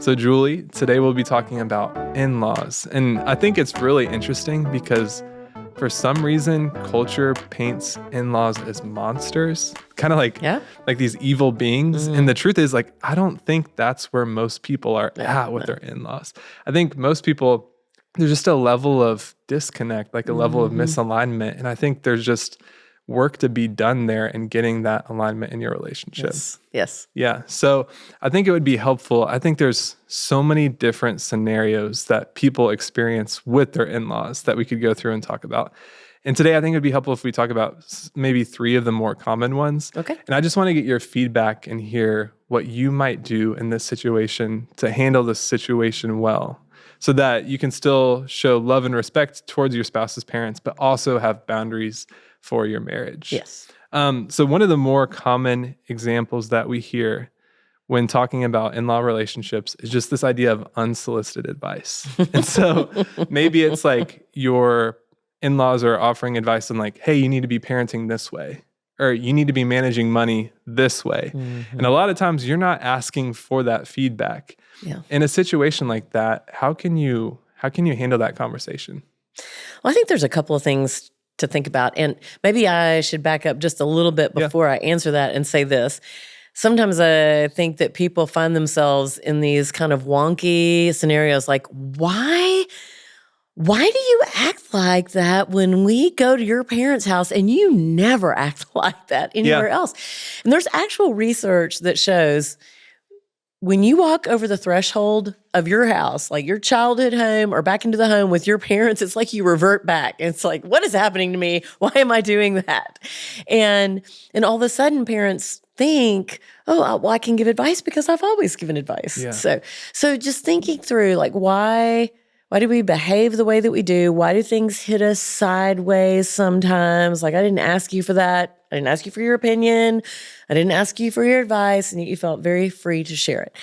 So, Julie, today we'll be talking about in-laws. And I think it's really interesting because for some reason, culture paints in-laws as monsters, kind of like these evil beings. And the truth is, I don't think that's where most people are at with their in-laws. I think most people, there's just a level of disconnect, like a level of misalignment. And I think there's just work to be done there in getting that alignment in your relationship. Yes. Yeah. So I think it would be helpful. I think there's so many different scenarios that people experience with their in-laws that we could go through and talk about. And today I think it would be helpful if we talk about maybe 3 of the more common ones. Okay. And I just want to get your feedback and hear what you might do in this situation to handle this situation well, so that you can still show love and respect towards your spouse's parents, but also have boundaries for your marriage. Yes. So one of the more common examples that we hear when talking about in-law relationships is just this idea of unsolicited advice. And so maybe it's like your in-laws are offering advice on hey, you need to be parenting this way, or you need to be managing money this way. Mm-hmm. And a lot of times you're not asking for that feedback. Yeah. In a situation like that, how can you handle that conversation? Well, I think there's a couple of things to think about. And maybe I should back up just a little bit before I answer that and say this. Sometimes I think that people find themselves in these kind of wonky scenarios like, why do you act like that when we go to your parents' house and you never act like that anywhere else? And there's actual research that shows when you walk over the threshold of your house, like your childhood home or back into the home with your parents, it's like you revert back. It's like, what is happening to me? Why am I doing that? And all of a sudden parents think, oh, well, I can give advice because I've always given advice. Yeah. So just thinking through why do we behave the way that we do? Why do things hit us sideways sometimes? I didn't ask you for that. I didn't ask you for your opinion. I didn't ask you for your advice, and you felt very free to share it.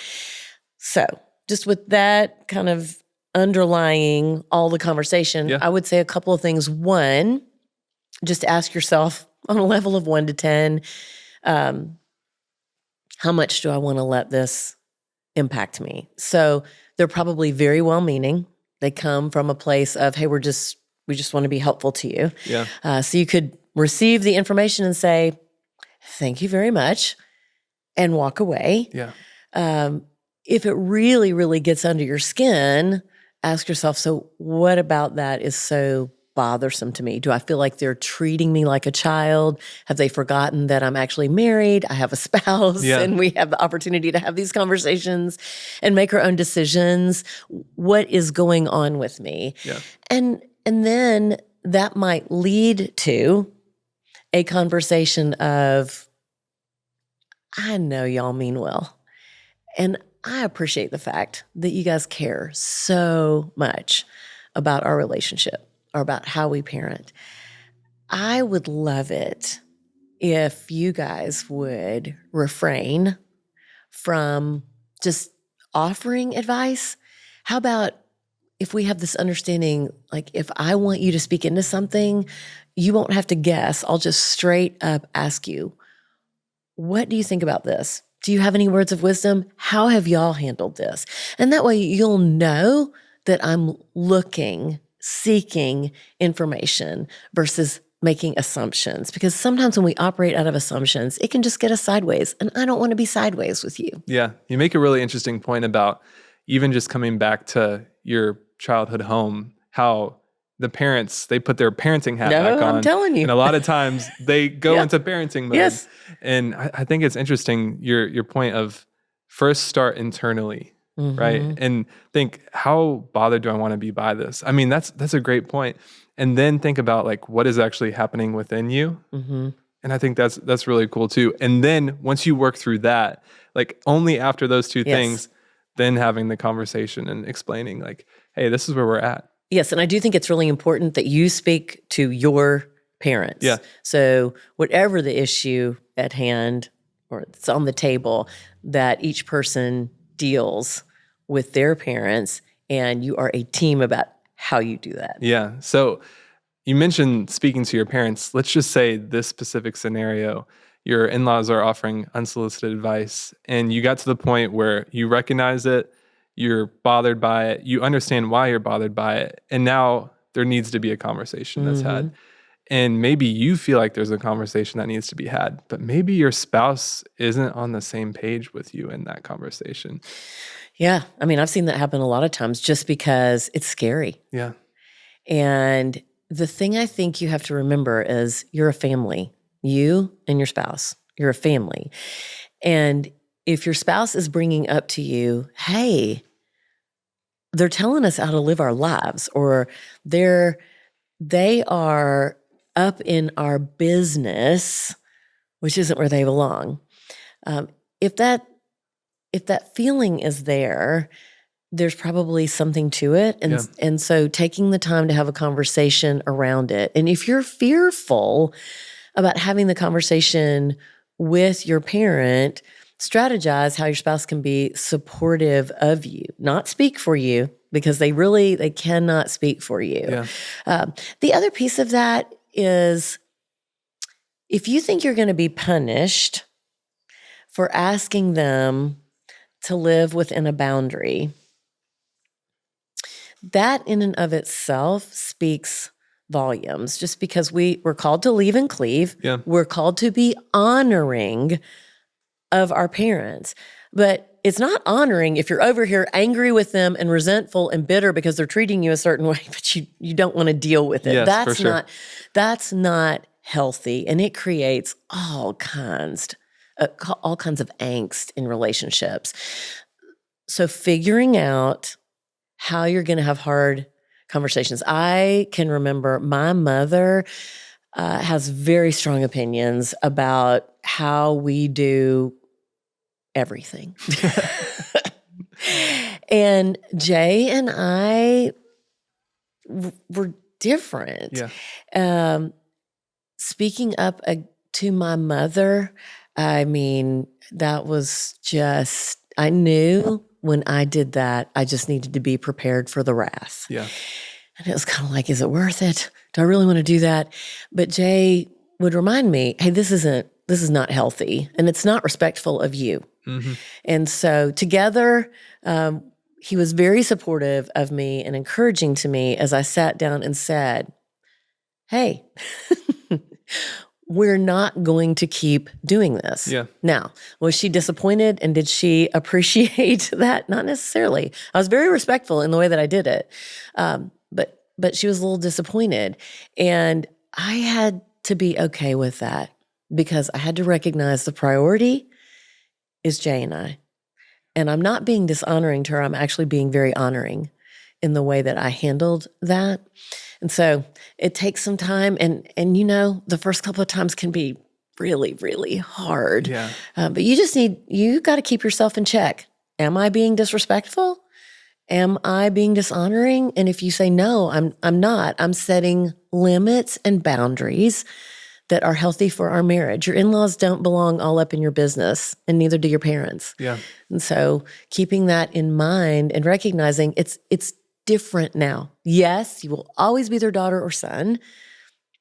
So just with that kind of underlying all the conversation, I would say a couple of things. One, just ask yourself on a level of 1 to 10, how much do I want to let this impact me? So they're probably very well-meaning. They come from a place of, hey, we just want to be helpful to you. Yeah. So you could receive the information and say, thank you very much, and walk away. Yeah. If it really, really gets under your skin, ask yourself, so what about that is so bothersome to me? Do I feel like they're treating me like a child? Have they forgotten that I'm actually married? I have a spouse, and we have the opportunity to have these conversations and make our own decisions. What is going on with me? Yeah. And then that might lead to a conversation of, I know y'all mean well, and I appreciate the fact that you guys care so much about our relationship or about how we parent. I would love it if you guys would refrain from just offering advice. How about if we have this understanding, if I want you to speak into something, you won't have to guess. I'll just straight up ask you, what do you think about this? Do you have any words of wisdom? How have y'all handled this? And that way you'll know that I'm seeking information versus making assumptions. Because sometimes when we operate out of assumptions, it can just get us sideways. And I don't want to be sideways with you. Yeah. You make a really interesting point about even just coming back to your childhood home, how the parents, they put their parenting hat back on. I'm telling you. And a lot of times they go into parenting mode. Yes. And I think it's interesting, your point of first start internally, right? And think, how bothered do I want to be by this? I mean, that's a great point. And then think about what is actually happening within you. And I think that's really cool too. And then once you work through that, only after those two things, then having the conversation and explaining hey, this is where we're at. Yes, and I do think it's really important that you speak to your parents. Yeah. So whatever the issue at hand or it's on the table, that each person deals with their parents, and you are a team about how you do that. Yeah. So you mentioned speaking to your parents. Let's just say this specific scenario, your in-laws are offering unsolicited advice, and you got to the point where you recognize it, you're bothered by it, you understand why you're bothered by it, and now there needs to be a conversation that's had. And maybe you feel like there's a conversation that needs to be had, but maybe your spouse isn't on the same page with you in that conversation. Yeah. I mean, I've seen that happen a lot of times just because it's scary. Yeah. And the thing I think you have to remember is you're a family. You and your spouse, you're a family. And if your spouse is bringing up to you, hey, they're telling us how to live our lives, or they are up in our business, which isn't where they belong. If that feeling is there, there's probably something to it. And so taking the time to have a conversation around it. And if you're fearful about having the conversation with your parent, strategize how your spouse can be supportive of you, not speak for you, because they cannot speak for you. Yeah. The other piece of that is, if you think you're going to be punished for asking them to live within a boundary, that in and of itself speaks volumes, just because we're called to leave and cleave. Yeah. We're called to be honoring of our parents. But it's not honoring if you're over here angry with them and resentful and bitter because they're treating you a certain way, but you don't want to deal with it. Yes, for sure. That's not healthy, and it creates all kinds of angst in relationships. So figuring out how you're going to have hard conversations. I can remember my mother has very strong opinions about how we do everything. And Jay and I were different. Yeah. Speaking up to my mother, I mean, that was just, I knew when I did that, I just needed to be prepared for the wrath. Yeah. And it was kind of like, is it worth it? Do I really want to do that? But Jay would remind me, hey, this is not healthy, and it's not respectful of you. Mm-hmm. And so together, he was very supportive of me and encouraging to me as I sat down and said, hey, we're not going to keep doing this. Yeah. Now, was she disappointed, and did she appreciate that? Not necessarily. I was very respectful in the way that I did it. But she was a little disappointed. And I had to be okay with that, because I had to recognize the priority is Jay and I. And I'm not being dishonoring to her. I'm actually being very honoring in the way that I handled that. And so it takes some time. And the first couple of times can be really, really hard. Yeah. But you got to keep yourself in check. Am I being disrespectful? Am I being dishonoring? And if you say, no, I'm not, I'm setting limits and boundaries that are healthy for our marriage. Your in-laws don't belong all up in your business, and neither do your parents. Yeah. And so keeping that in mind and recognizing it's different now. Yes, you will always be their daughter or son,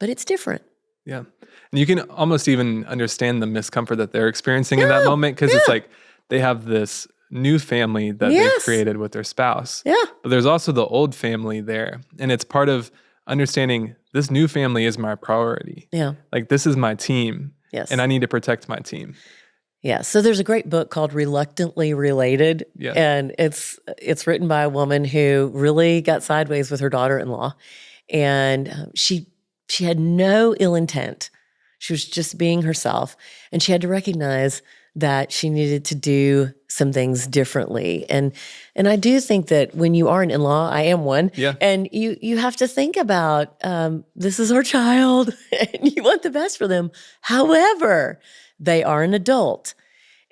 but it's different. Yeah. And you can almost even understand the discomfort that they're experiencing in that moment, because it's like they have this new family that they've created with their spouse. Yeah. But there's also the old family there. And it's part of understanding this new family is my priority. Yeah. Like, this is my team. Yes. And I need to protect my team. Yeah. So there's a great book called Reluctantly Related. Yeah. And it's written by a woman who really got sideways with her daughter-in-law. And she had no ill intent. She was just being herself. And she had to recognize that she needed to do some things differently. And I do think that when you are an in-law, I am one, and you have to think about, this is our child, and you want the best for them. However, they are an adult,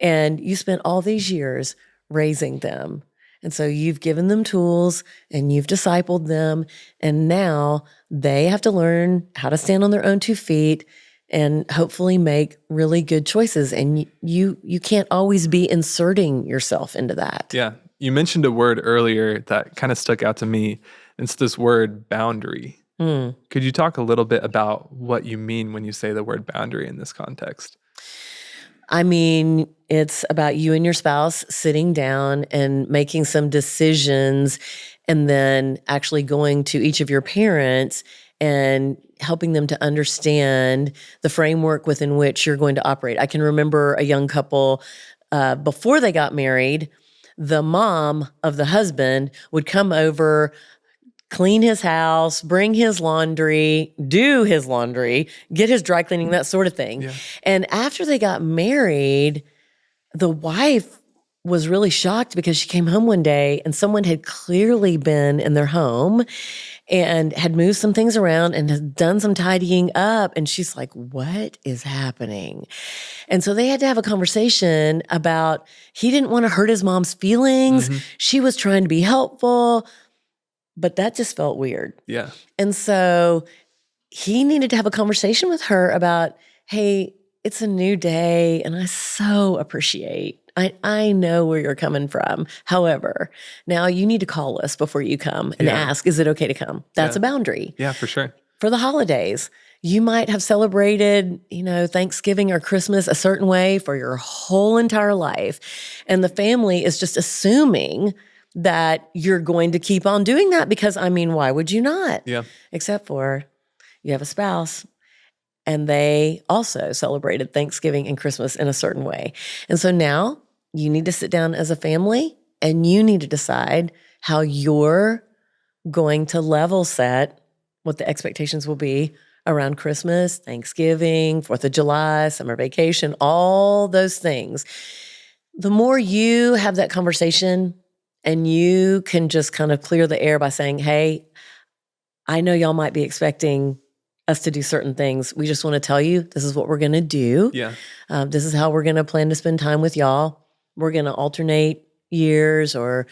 and you spent all these years raising them. And so you've given them tools, and you've discipled them, and now they have to learn how to stand on their own 2 feet and hopefully make really good choices. And you can't always be inserting yourself into that. Yeah. You mentioned a word earlier that kind of stuck out to me. It's this word boundary. Could you talk a little bit about what you mean when you say the word boundary in this context? I mean, it's about you and your spouse sitting down and making some decisions and then actually going to each of your parents and helping them to understand the framework within which you're going to operate. I can remember a young couple before they got married, the mom of the husband would come over, clean his house, bring his laundry, do his laundry, get his dry cleaning, that sort of thing. Yeah. And after they got married, the wife was really shocked because she came home one day and someone had clearly been in their home and had moved some things around and had done some tidying up. And she's like, what is happening? And so they had to have a conversation about he didn't want to hurt his mom's feelings. Mm-hmm. She was trying to be helpful, but that just felt weird. Yeah. And so he needed to have a conversation with her about, hey, it's a new day and I so appreciate I know where you're coming from. However, now you need to call us before you come and ask, is it okay to come? That's a boundary. Yeah, for sure. For the holidays, you might have celebrated, Thanksgiving or Christmas a certain way for your whole entire life. And the family is just assuming that you're going to keep on doing that because, why would you not? Yeah. Except for you have a spouse and they also celebrated Thanksgiving and Christmas in a certain way. And so now you need to sit down as a family and you need to decide how you're going to level set what the expectations will be around Christmas, Thanksgiving, 4th of July, summer vacation, all those things. The more you have that conversation and you can just kind of clear the air by saying, hey, I know y'all might be expecting us to do certain things. We just want to tell you this is what we're going to do. Yeah. This is how we're going to plan to spend time with y'all. We're going to alternate years, or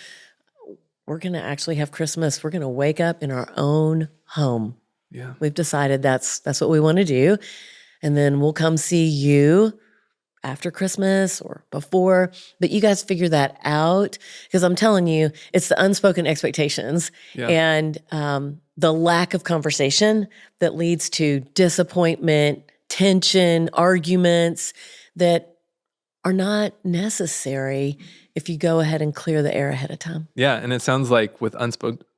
we're going to actually have Christmas. We're going to wake up in our own home. Yeah. We've decided that's what we want to do. And then we'll come see you after Christmas or before, but you guys figure that out because I'm telling you, it's the unspoken expectations and the lack of conversation that leads to disappointment, tension, arguments that are not necessary if you go ahead and clear the air ahead of time. Yeah, and it sounds like with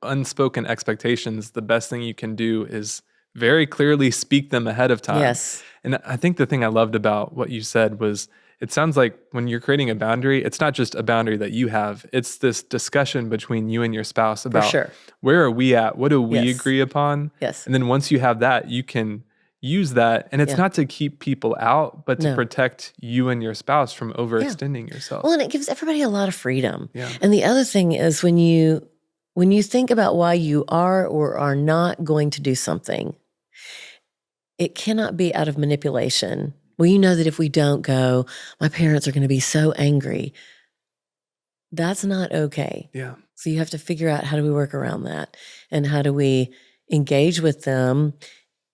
unspoken expectations, the best thing you can do is very clearly speak them ahead of time. Yes. And I think the thing I loved about what you said was it sounds like when you're creating a boundary, it's not just a boundary that you have. It's this discussion between you and your spouse about where are we at? What do we agree upon? Yes. And then once you have that, you can use that. And it's not to keep people out, but to protect you and your spouse from overextending yourself. Well, and it gives everybody a lot of freedom. Yeah. And the other thing is when you think about why you are or are not going to do something, it cannot be out of manipulation. Well, you know that if we don't go, my parents are going to be so angry. That's not okay. Yeah. So you have to figure out how do we work around that and how do we engage with them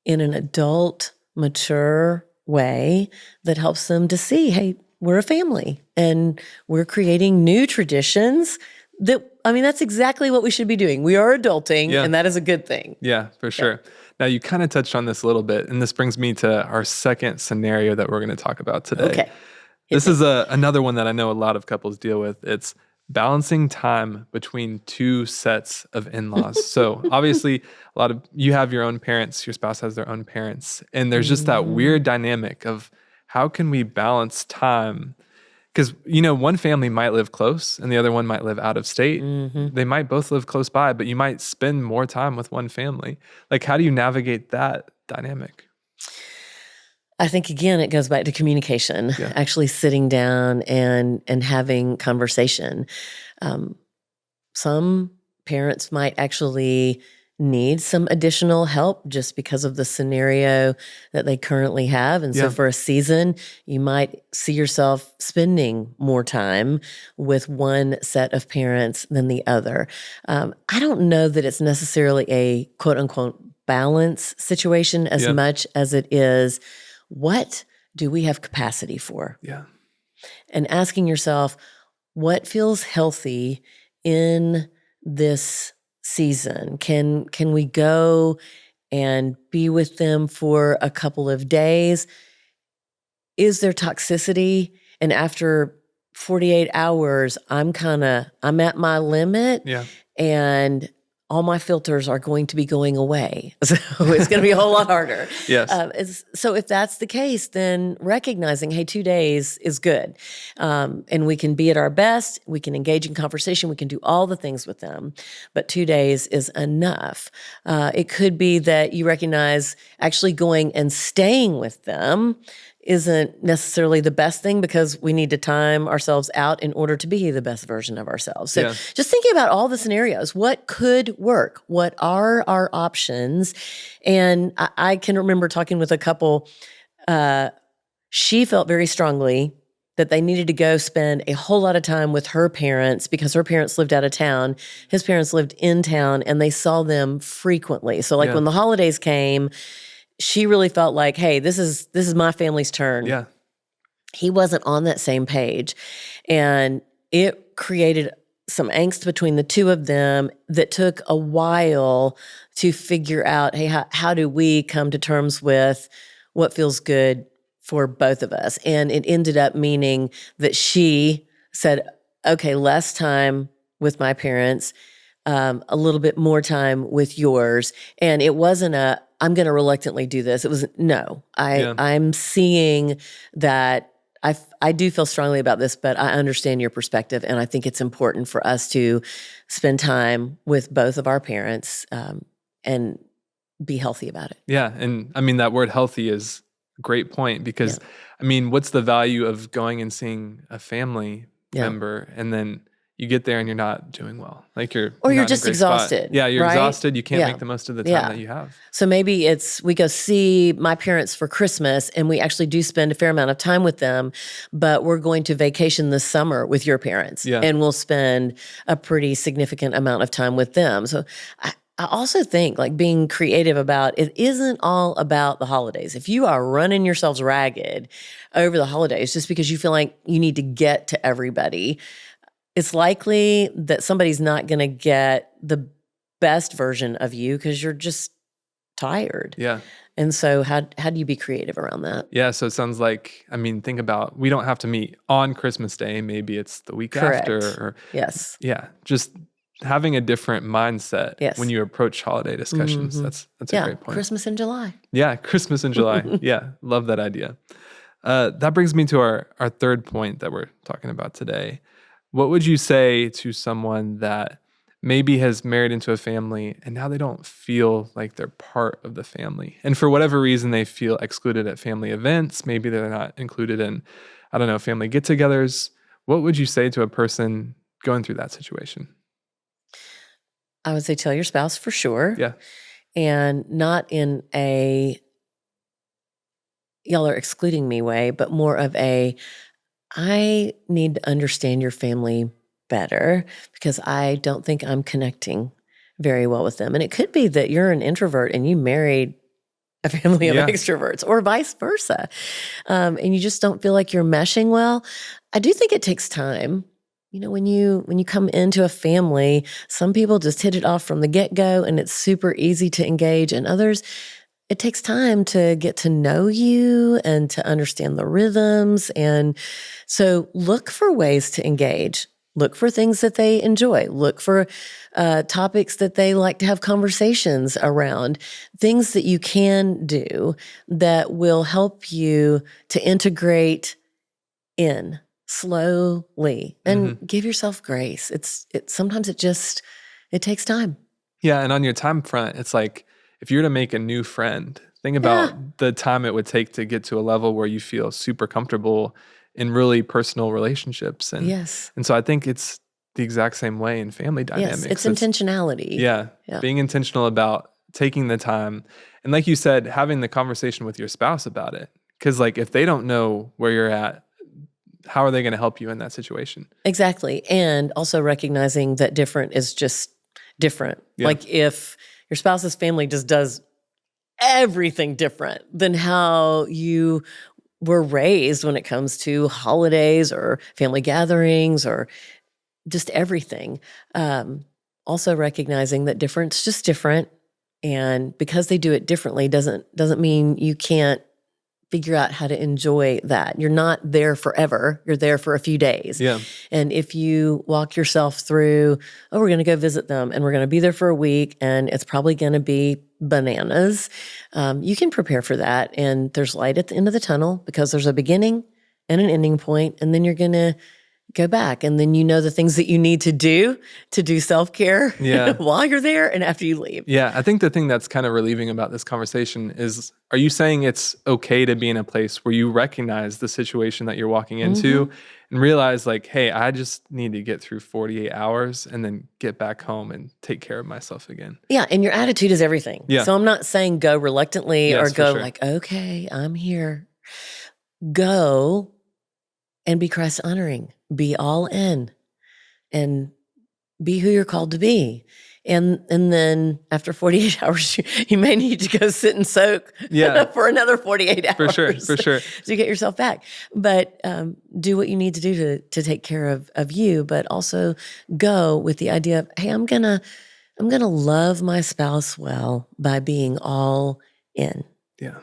in an adult, mature way that helps them to see, hey, we're a family and we're creating new traditions that's exactly what we should be doing. We are adulting and that is a good thing. Yeah, for sure. Now, you kind of touched on this a little bit, and this brings me to our second scenario that we're going to talk about today. Okay. This is another one that I know a lot of couples deal with. It's balancing time between two sets of in-laws. So obviously, you have your own parents, your spouse has their own parents, and there's just that weird dynamic of how can we balance time? Because, one family might live close and the other one might live out of state. Mm-hmm. They might both live close by, but you might spend more time with one family. Like, how do you navigate that dynamic? I think, again, it goes back to communication, actually sitting down and having conversation. Some parents might actually need some additional help just because of the scenario that they currently have. And so for a season, you might see yourself spending more time with one set of parents than the other. I don't know that it's necessarily a quote unquote balance situation as much as it is, what do we have capacity for? Yeah. And asking yourself, what feels healthy in this season? Can we go and be with them for a couple of days is there toxicity? And after 48 hours, I'm at my limit. Yeah. And all my filters are going to be going away. So it's going to be a whole lot harder. Yes. So if that's the case, then recognizing, hey, 2 days is good. And we can be at our best. We can engage in conversation. We can do all the things with them. But 2 days is enough. It could be that you recognize actually going and staying with them isn't necessarily the best thing because we need to time ourselves out in order to be the best version of ourselves. So just thinking about all the scenarios, what could work? What are our options? And I can remember talking with a couple, she felt very strongly that they needed to go spend a whole lot of time with her parents because her parents lived out of town. His parents lived in town and they saw them frequently. So like when the holidays came, she really felt like, hey, this is my family's turn. Yeah. He wasn't on that same page. And it created some angst between the two of them that took a while to figure out, hey, how do we come to terms with what feels good for both of us? And it ended up meaning that she said, okay, less time with my parents, a little bit more time with yours. And it wasn't I'm going to reluctantly do this. It was, no, I'm seeing that I do feel strongly about this, but I understand your perspective. And I think it's important for us to spend time with both of our parents and be healthy about it. Yeah. And I mean, that word healthy is a great point because, I mean, what's the value of going and seeing a family member and then you get there and you're not doing well. Like you're just exhausted. Yeah, you're right? exhausted. You can't make the most of the time that you have. So maybe we go see my parents for Christmas and we actually do spend a fair amount of time with them, but we're going to vacation this summer with your parents and we'll spend a pretty significant amount of time with them. So I also think like being creative about it isn't all about the holidays. If you are running yourselves ragged over the holidays just because you feel like you need to get to everybody, it's likely that somebody's not going to get the best version of you because you're just tired. Yeah. And so how do you be creative around that? Yeah. So it sounds like, I mean, think about, we don't have to meet on Christmas Day. Maybe it's the week after. Or, yes. Yeah. Just having a different mindset when you approach holiday discussions. That's a great point. Christmas in July. Yeah. Christmas in July. Yeah. Love that idea. That brings me to our third point that we're talking about today. What would you say to someone that maybe has married into a family and now they don't feel like they're part of the family? And for whatever reason, they feel excluded at family events. Maybe they're not included in, I don't know, family get-togethers. What would you say to a person going through that situation? I would say tell your spouse for sure. Yeah. And not in a y'all are excluding me way, but more of I need to understand your family better because I don't think I'm connecting very well with them. And it could be that you're an introvert and you married a family of extroverts or vice versa. And you just don't feel like you're meshing well. I do think it takes time. You know, when you come into a family, some people just hit it off from the get-go and it's super easy to engage, and others, it takes time to get to know you and to understand the rhythms. And so look for ways to engage. Look for things that they enjoy. Look for topics that they like to have conversations around. Things that you can do that will help you to integrate in slowly and give yourself grace. Sometimes it takes time. Yeah. And on your time front, it's like, if you're to make a new friend, think about the time it would take to get to a level where you feel super comfortable in really personal relationships. And, and so I think it's the exact same way in family dynamics. Yes, it's intentionality. Yeah, being intentional about taking the time. And like you said, having the conversation with your spouse about it. Because like if they don't know where you're at, how are they going to help you in that situation? Exactly. And also recognizing that different is just different. Yeah. Like if your spouse's family just does everything different than how you were raised when it comes to holidays or family gatherings or just everything. Also recognizing that different's just different. And because they do it differently doesn't mean you can't figure out how to enjoy that. You're not there forever. You're there for a few days. Yeah. And if you walk yourself through, oh, we're going to go visit them and we're going to be there for a week and it's probably going to be bananas, you can prepare for that. And there's light at the end of the tunnel because there's a beginning and an ending point, and then you're going to go back, and then you know the things that you need to do self-care while you're there and after you leave. Yeah, I think the thing that's kind of relieving about this conversation is, are you saying it's okay to be in a place where you recognize the situation that you're walking into and realize like, hey, I just need to get through 48 hours and then get back home and take care of myself again? Yeah, and your attitude is everything. Yeah. So I'm not saying go reluctantly or go sure. like, okay, I'm here. Go and be Christ honoring. Be all in and be who you're called to be. And then after 48 hours, you may need to go sit and soak for another 48 hours. For sure. To get yourself back. But do what you need to do to take care of you, but also go with the idea of, hey, I'm gonna love my spouse well by being all in. Yeah.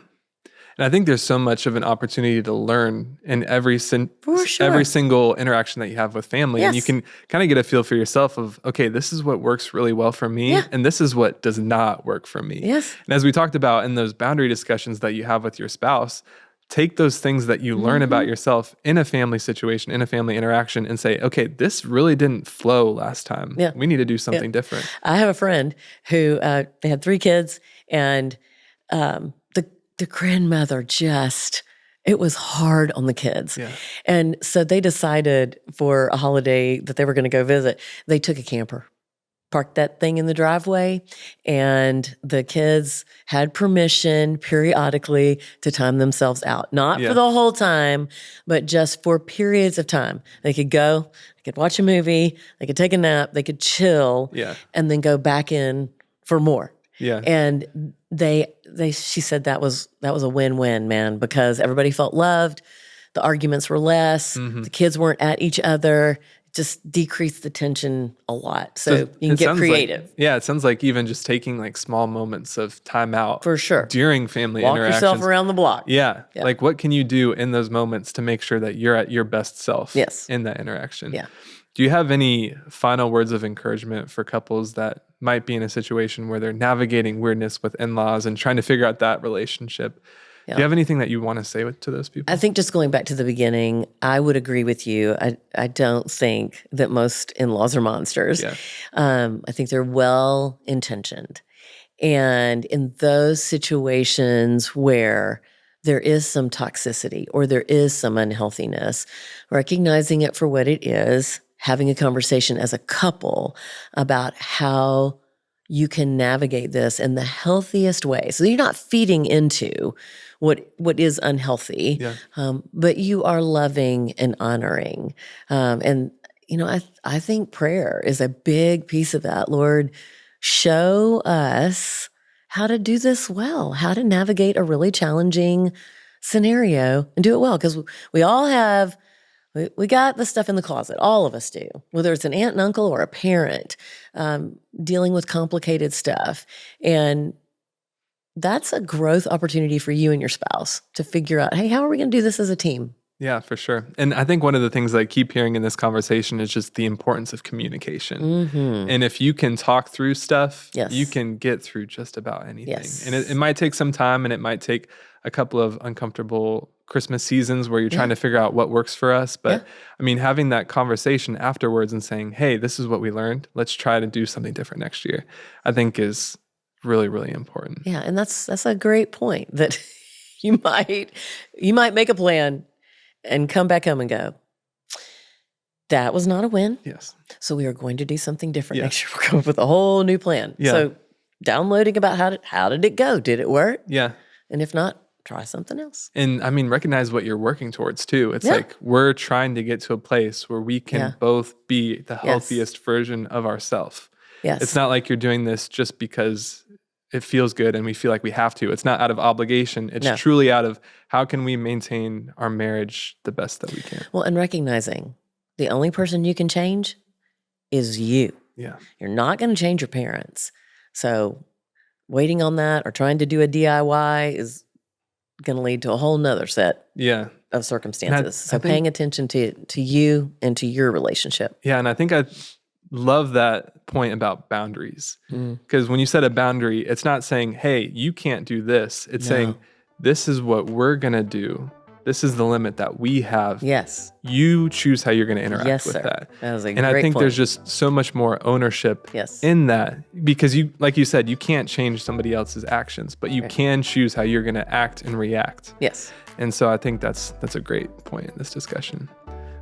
And I think there's so much of an opportunity to learn in every single interaction that you have with family. Yes. And you can kind of get a feel for yourself of, okay, this is what works really well for me. Yeah. And this is what does not work for me. Yes. And as we talked about in those boundary discussions that you have with your spouse, take those things that you learn about yourself in a family situation, in a family interaction, and say, okay, this really didn't flow last time. Yeah. We need to do something different. I have a friend who they had 3 kids, and the grandmother it was hard on the kids. Yeah. And so they decided for a holiday that they were going to go visit. They took a camper, parked that thing in the driveway, and the kids had permission periodically to time themselves out. Not for the whole time, but just for periods of time. They could go, they could watch a movie, they could take a nap, they could chill, and then go back in for more. Yeah. And she said that was a win-win, man, because everybody felt loved. The arguments were less. The kids weren't at each other. Just decreased the tension a lot. So you can get creative. It sounds like even just taking like small moments of time out. For sure. During family interactions. Walk yourself around the block. Yeah. Like what can you do in those moments to make sure that you're at your best self in that interaction? Yeah. Do you have any final words of encouragement for couples that might be in a situation where they're navigating weirdness with in-laws and trying to figure out that relationship? Yeah. Do you have anything that you want to say to those people? I think just going back to the beginning, I would agree with you. I don't think that most in-laws are monsters. Yeah. I think they're well-intentioned. And in those situations where there is some toxicity or there is some unhealthiness, recognizing it for what it is, having a conversation as a couple about how you can navigate this in the healthiest way. So you're not feeding into what is unhealthy, but you are loving and honoring. And, I think prayer is a big piece of that. Lord, show us how to do this well, how to navigate a really challenging scenario and do it well. Because we all have... We got the stuff in the closet. All of us do, whether it's an aunt and uncle or a parent dealing with complicated stuff. And that's a growth opportunity for you and your spouse to figure out, hey, how are we going to do this as a team? Yeah, for sure. And I think one of the things I keep hearing in this conversation is just the importance of communication. Mm-hmm. And if you can talk through stuff, you can get through just about anything. Yes. And it might take some time, and it might take a couple of uncomfortable Christmas seasons where you're trying to figure out what works for us. But I mean, having that conversation afterwards and saying, hey, this is what we learned. Let's try to do something different next year, I think is really, really important. Yeah. And that's a great point, that you might make a plan and come back home and go, that was not a win. Yes. So we are going to do something different next year. We're coming up with a whole new plan. Yeah. So downloading about how did it go? Did it work? Yeah. And if not, try something else. And I mean, recognize what you're working towards too. It's like we're trying to get to a place where we can both be the healthiest version of ourselves. Yes. It's not like you're doing this just because it feels good and we feel like we have to. It's not out of obligation. It's truly out of how can we maintain our marriage the best that we can. Well, and recognizing the only person you can change is you. Yeah. You're not going to change your parents. So waiting on that or trying to do a DIY is going to lead to a whole nother set of circumstances. So paying attention to you and to your relationship. Yeah, and I think I love that point about boundaries. Because when you set a boundary, it's not saying, hey, you can't do this. It's saying, this is what we're going to do. This is the limit that we have. Yes. You choose how you're going to interact with that. That was a and great I think point. there's just so much more ownership in that, because you, like you said, you can't change somebody else's actions, but you can choose how you're going to act and react. Yes. And so I think that's a great point in this discussion.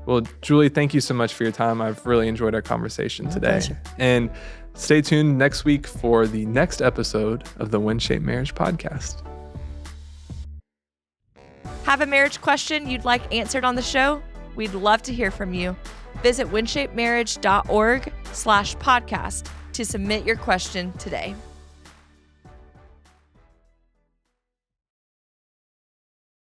Well, Julie, thank you so much for your time. I've really enjoyed our conversation today. Pleasure. And stay tuned next week for the next episode of the WinShape Marriage Podcast. Have a marriage question you'd like answered on the show? We'd love to hear from you. Visit winshapemarriage.org/podcast to submit your question today.